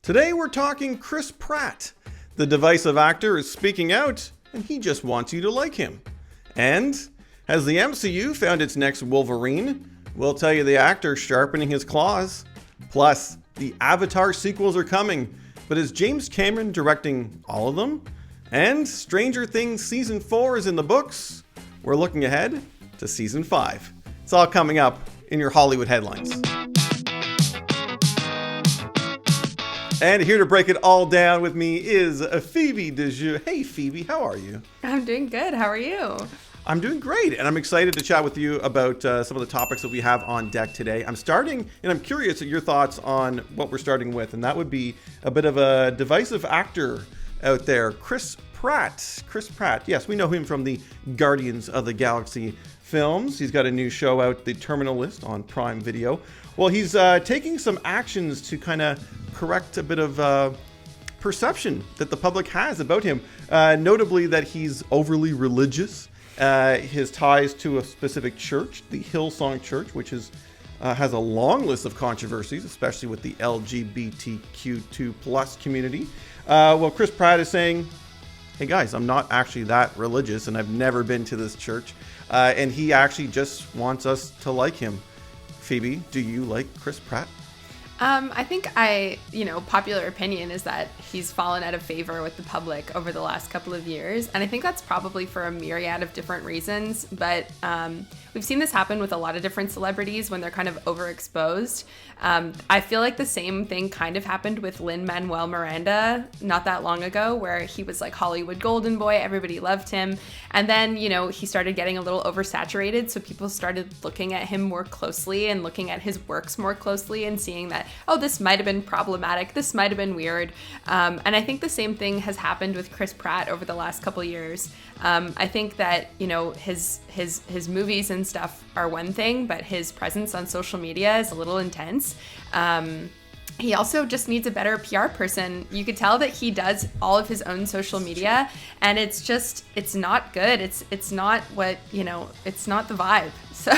Today we're talking Chris Pratt. The divisive actor is speaking out, and he just wants you to like him. And has the MCU found its next Wolverine? We'll tell you the actor sharpening his claws. Plus, the Avatar sequels are coming, but is James Cameron directing all of them? And Stranger Things Season 4 is in the books. We're looking ahead to Season 5. It's all coming up in your Hollywood headlines. And here to break it all down with me is Phoebe DeJoux. Hey Phoebe, how are you? I'm doing good. How are you? I'm doing great, and I'm excited to chat with you about some of the topics that we have on deck today. I'm starting, and I'm curious at your thoughts on what we're starting with, and that would be a bit of a divisive actor out there, Chris Pratt. Chris Pratt, yes, we know him from the Guardians of the Galaxy films. He's got a new show out, The Terminal List, on Prime Video. Well, he's taking some actions to kind of correct a bit of perception that the public has about him, notably that he's overly religious. His ties to a specific church, the Hillsong Church, which is has a long list of controversies, especially with the LGBTQ2 plus community. Well, Chris Pratt is saying, hey guys, I'm not actually that religious and I've never been to this church. And he actually just wants us to like him. Phoebe, do you like Chris Pratt? I think popular opinion is that he's fallen out of favor with the public over the last couple of years. And I think that's probably for a myriad of different reasons. But we've seen this happen with a lot of different celebrities when they're kind of overexposed. I feel like the same thing kind of happened with Lin-Manuel Miranda not that long ago, where he was like Hollywood golden boy. Everybody loved him. And then, he started getting a little oversaturated. So people started looking at him more closely and looking at his works more closely and seeing that, oh, this might have been problematic. This might have been weird. And I think the same thing has happened with Chris Pratt over the last couple years. I think that, his movies and stuff are one thing, but his presence on social media is a little intense. He also just needs a better PR person. You could tell that he does all of his own social media, and it's not good. It's not what, it's not the vibe. So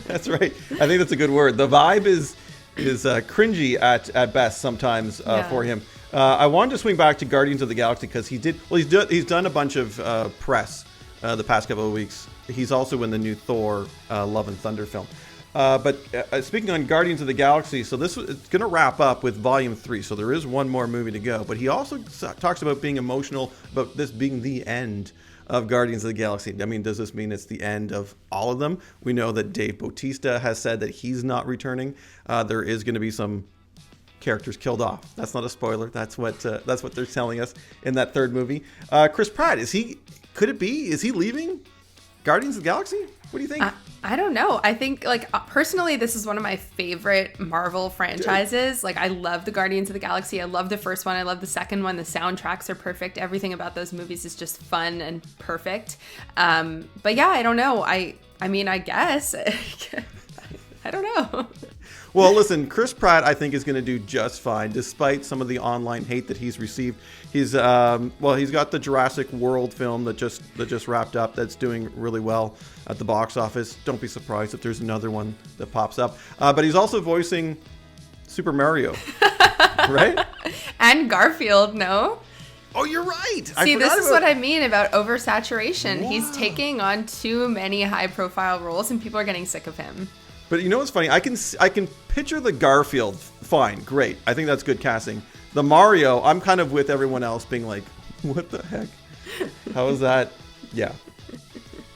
That's right. I think that's a good word. The vibe is cringy at best sometimes for him. I wanted to swing back to Guardians of the Galaxy because he's done a bunch of press the past couple of weeks. He's also in the new Thor Love and Thunder film. But speaking on Guardians of the Galaxy, so it's going to wrap up with Volume 3, so there is one more movie to go. But he also talks about being emotional about this being the end of Guardians of the Galaxy. I mean, does this mean it's the end of all of them? We know that Dave Bautista has said that he's not returning. There is going to be some characters killed off. That's not a spoiler. That's what they're telling us in that third movie. Chris Pratt, is he leaving Guardians of the Galaxy? What do you think? I don't know. I think, personally, this is one of my favorite Marvel franchises. Like, I love the Guardians of the Galaxy. I love the first one. I love the second one. The soundtracks are perfect. Everything about those movies is just fun and perfect. But yeah, I don't know. I mean, I guess. I don't know. Well, listen, Chris Pratt, I think, is going to do just fine, despite some of the online hate that he's received. He's got the Jurassic World film that just wrapped up that's doing really well at the box office. Don't be surprised if there's another one that pops up. But he's also voicing Super Mario, right? And Garfield, no? Oh, you're right. See, this is what I mean about oversaturation. Wow. He's taking on too many high-profile roles, and people are getting sick of him. But you know what's funny? I can picture the Garfield. Fine, great. I think that's good casting. The Mario, I'm kind of with everyone else being like, what the heck? How is that? Yeah.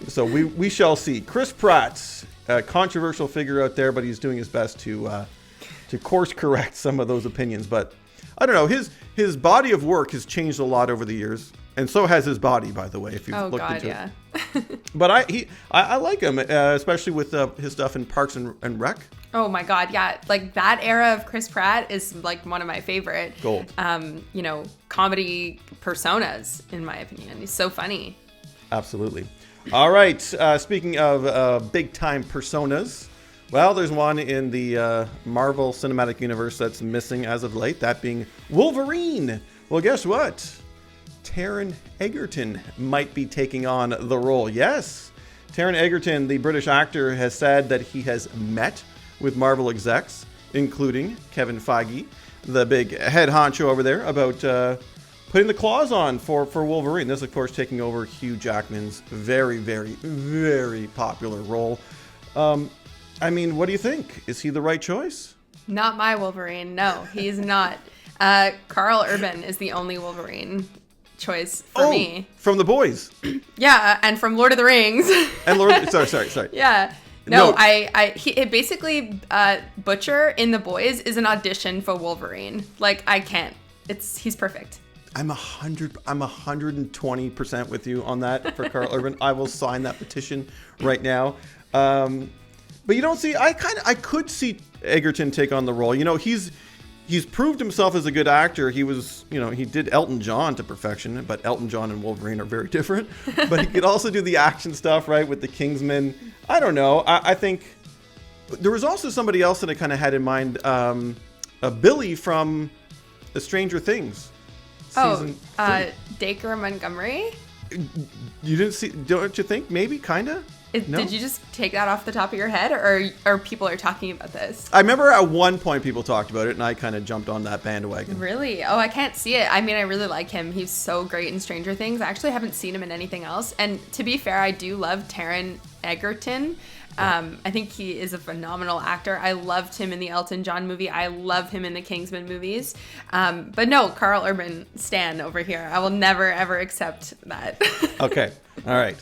So we shall see. Chris Pratt, a controversial figure out there, but he's doing his best to course correct some of those opinions. But I don't know. His body of work has changed a lot over the years. And so has his body, by the way, if you've looked into it. But I like him, especially with his stuff in Parks and Rec. Oh my God, yeah. Like, that era of Chris Pratt is like one of my favorite gold. Comedy personas, in my opinion. He's so funny. Absolutely. All right. Speaking of big time personas, well, there's one in the Marvel Cinematic Universe that's missing as of late, that being Wolverine. Well, guess what? Taron Egerton might be taking on the role. Yes, Taron Egerton, the British actor, has said that he has met with Marvel execs, including Kevin Feige, the big head honcho over there, about putting the claws on for Wolverine. This, of course, taking over Hugh Jackman's very, very, very popular role. I mean, what do you think? Is he the right choice? Not my Wolverine. No, he's not. Carl Urban is the only Wolverine choice for me. From The Boys. Yeah, and from Lord of the Rings. And sorry. Yeah. No. He basically Butcher in The Boys is an audition for Wolverine. Like, I can't. He's perfect. I'm 120% with you on that for Carl Urban. I will sign that petition right now. But you don't see, I could see Egerton take on the role. You know, he's proved himself as a good actor. He was, you know, he did Elton John to perfection, but Elton John and Wolverine are very different. But he could also do the action stuff, right, with the Kingsman. I don't know. I think there was also somebody else that I kind of had in mind, Billy from The Stranger Things. Dacre Montgomery? You didn't see, don't you think? Maybe, kind of? No? Did you just take that off the top of your head, or people are talking about this? I remember at one point people talked about it, and I kind of jumped on that bandwagon. Really? Oh, I can't see it. I mean, I really like him. He's so great in Stranger Things. I actually haven't seen him in anything else. And to be fair, I do love Taron Egerton. I think he is a phenomenal actor. I loved him in the Elton John movie. I love him in the Kingsman movies. But no, Carl Urban stan over here. I will never, ever accept that. Okay. All right.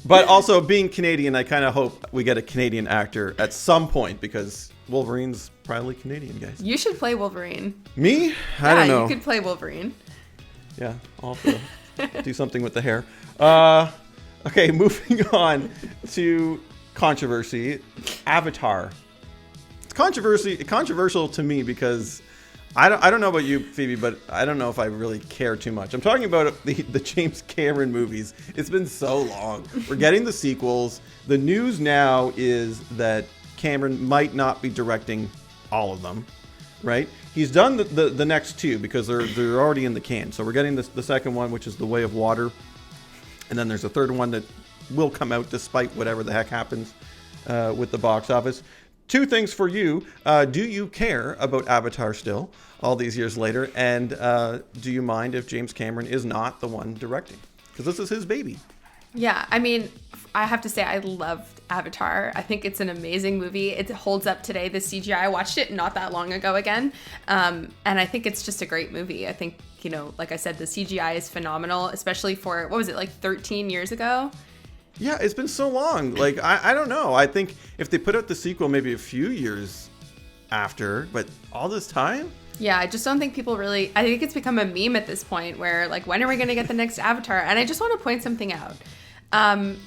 But also, being Canadian, I kind of hope we get a Canadian actor at some point, because Wolverine's probably Canadian, guys. You should play Wolverine. Me? I don't know. Yeah, you could play Wolverine. Yeah, I'll do something with the hair. Okay, moving on to controversy. Avatar. It's controversial to me because I don't know about you, Phoebe, but I don't know if I really care too much. I'm talking about the James Cameron movies. It's been so long. We're getting the sequels. The news now is that Cameron might not be directing all of them, right? He's done the next two because they're already in the can. So we're getting the second one, which is The Way of Water. And then there's a third one that will come out despite whatever the heck happens with the box office. Two things for you. Do you care about Avatar still, all these years later? And do you mind if James Cameron is not the one directing? Because this is his baby. Yeah, I mean, I have to say I loved Avatar. I think it's an amazing movie. It holds up today. The CGI, I watched it not that long ago again. And I think it's just a great movie. I think, you know, like I said, the CGI is phenomenal, especially for, what was it, like 13 years ago? Yeah, it's been so long. Like, I don't know. I think if they put out the sequel maybe a few years after, but all this time? Yeah, I just don't think people really... I think it's become a meme at this point where, like, when are we going to get the next Avatar? And I just want to point something out.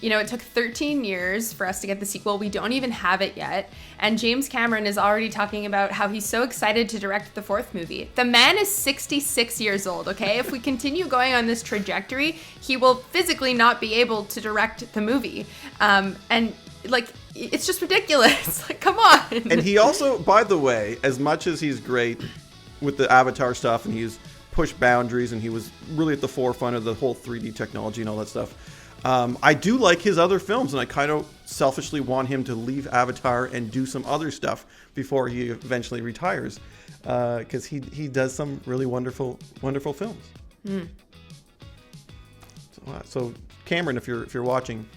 You know, it took 13 years for us to get the sequel. We don't even have it yet. And James Cameron is already talking about how he's so excited to direct the fourth movie. The man is 66 years old, okay? If we continue going on this trajectory, he will physically not be able to direct the movie. And, like, it's just ridiculous. Like, come on. And he also, by the way, as much as he's great with the Avatar stuff and he's pushed boundaries and he was really at the forefront of the whole 3D technology and all that stuff, I do like his other films, and I kind of selfishly want him to leave Avatar and do some other stuff before he eventually retires, because he does some really wonderful films. Mm. So Cameron, if you're watching,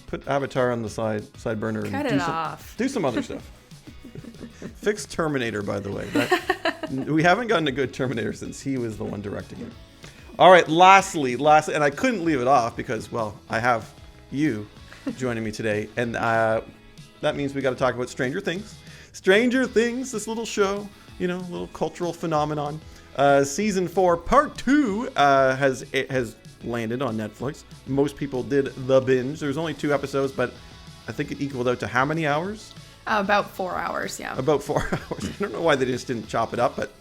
put Avatar on the side burner and cut it off. Do some other stuff. Fix Terminator, by the way. We haven't gotten a good Terminator since he was the one directing it. All right, lastly, and I couldn't leave it off because, well, I have you joining me today, and that means we got to talk about Stranger Things. Stranger Things, this little show, you know, little cultural phenomenon. Season 4, Part 2 has landed on Netflix. Most people did the binge. There's only 2 episodes, but I think it equaled out to how many hours? About 4 hours, yeah. About 4 hours. I don't know why they just didn't chop it up, but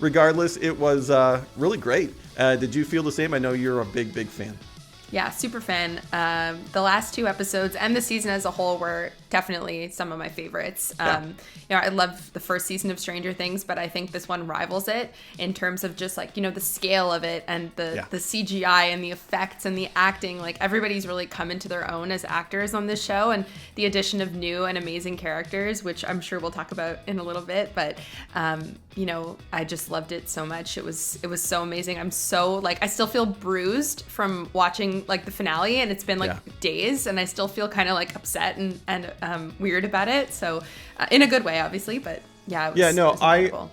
regardless, it was really great. Did you feel the same? I know you're a big fan. Yeah, super fan. The last 2 episodes and the season as a whole were definitely some of my favorites. I love the first season of Stranger Things, but I think this one rivals it in terms of just like, the scale of it and the CGI and the effects and the acting. Like everybody's really come into their own as actors on this show, and the addition of new and amazing characters, which I'm sure we'll talk about in a little bit. But I just loved it so much. It was so amazing. I'm so like, I still feel bruised from watching like the finale, and it's been like days, and I still feel kind of like upset and weird about it. So in a good way, obviously, but it was incredible.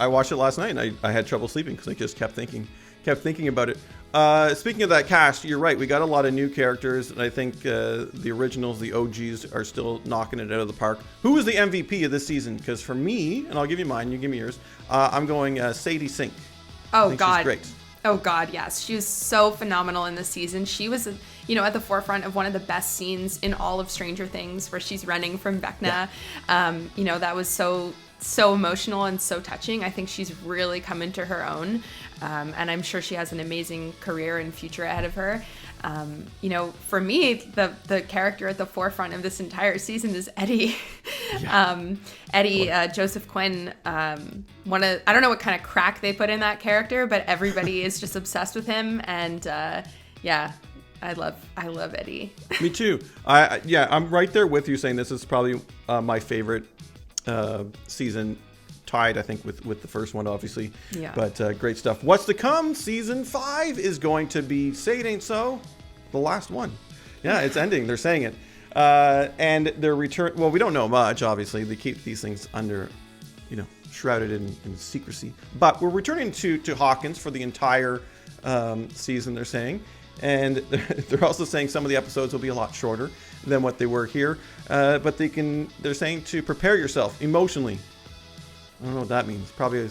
I watched it last night, and I had trouble sleeping because I just kept thinking about it. Speaking of that cast, you're right. We got a lot of new characters, and I think the originals, the OGs, are still knocking it out of the park. Who was the MVP of this season? Because for me, and I'll give you mine, you give me yours. I'm going Sadie Sink. Oh God, she's great. Oh God, yes, she was so phenomenal in this season. She was, at the forefront of one of the best scenes in all of Stranger Things, where she's running from Vecna. Yeah. That was so emotional and so touching. I think she's really come into her own, and I'm sure she has an amazing career and future ahead of her. For me, the character at the forefront of this entire season is Eddie. Yeah. Eddie, Joseph Quinn. I don't know what kind of crack they put in that character, but everybody is just obsessed with him, and I love Eddie. Me too. I'm right there with you, saying this is probably my favorite season, tied I think with the first one, obviously. Yeah. But great stuff. What's to come? Season 5 is going to be, say it ain't so, the last one. Yeah, it's ending. They're saying it. And their return. Well, we don't know much. Obviously, they keep these things under, shrouded in secrecy. But we're returning to Hawkins for the entire season. They're saying. And they're also saying some of the episodes will be a lot shorter than what they were here. But they're saying to prepare yourself emotionally. I don't know what that means. Probably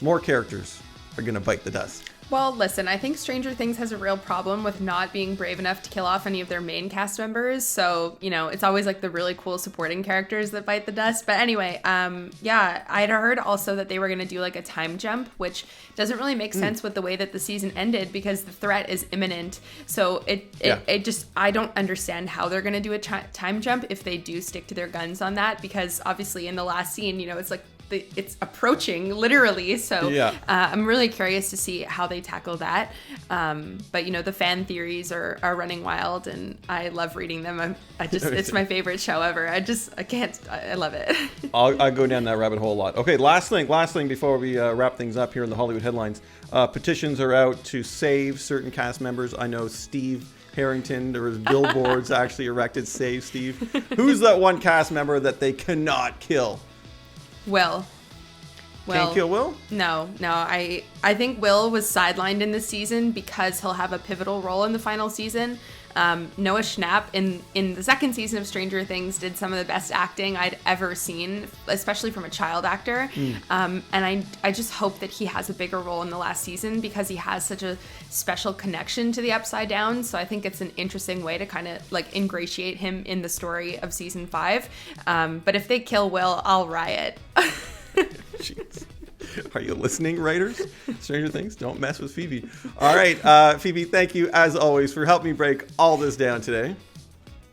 more characters are going to bite the dust. Well, listen, I think Stranger Things has a real problem with not being brave enough to kill off any of their main cast members. So, it's always like the really cool supporting characters that bite the dust. But anyway, I'd heard also that they were going to do like a time jump, which doesn't really make sense with the way that the season ended, because the threat is imminent. So I don't understand how they're going to do a time jump if they do stick to their guns on that, because obviously in the last scene, it's like, it's approaching literally, so I'm really curious to see how they tackle that. But the fan theories are running wild, and I love reading them. It's my favorite show ever. I love it. I go down that rabbit hole a lot. Okay, last thing before we wrap things up here in the Hollywood headlines. Petitions are out to save certain cast members. I know Steve Harrington, there was billboards actually erected, save Steve. Who's that one cast member that they cannot kill? Will. Can't kill Will? No. I think Will was sidelined in this season because he'll have a pivotal role in the final season. Noah Schnapp in the second season of Stranger Things did some of the best acting I'd ever seen, especially from a child actor. And I just hope that he has a bigger role in the last season, because he has such a special connection to the Upside Down. So I think it's an interesting way to kind of like ingratiate him in the story of season 5. But if they kill Will, I'll riot. Jeez. Are you listening, writers? Stranger Things, don't mess with Phoebe. All right, Phoebe, thank you as always for helping me break all this down today.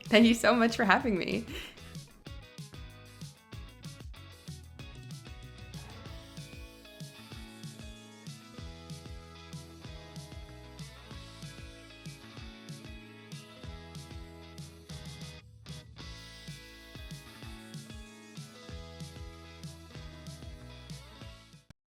Thank you so much for having me.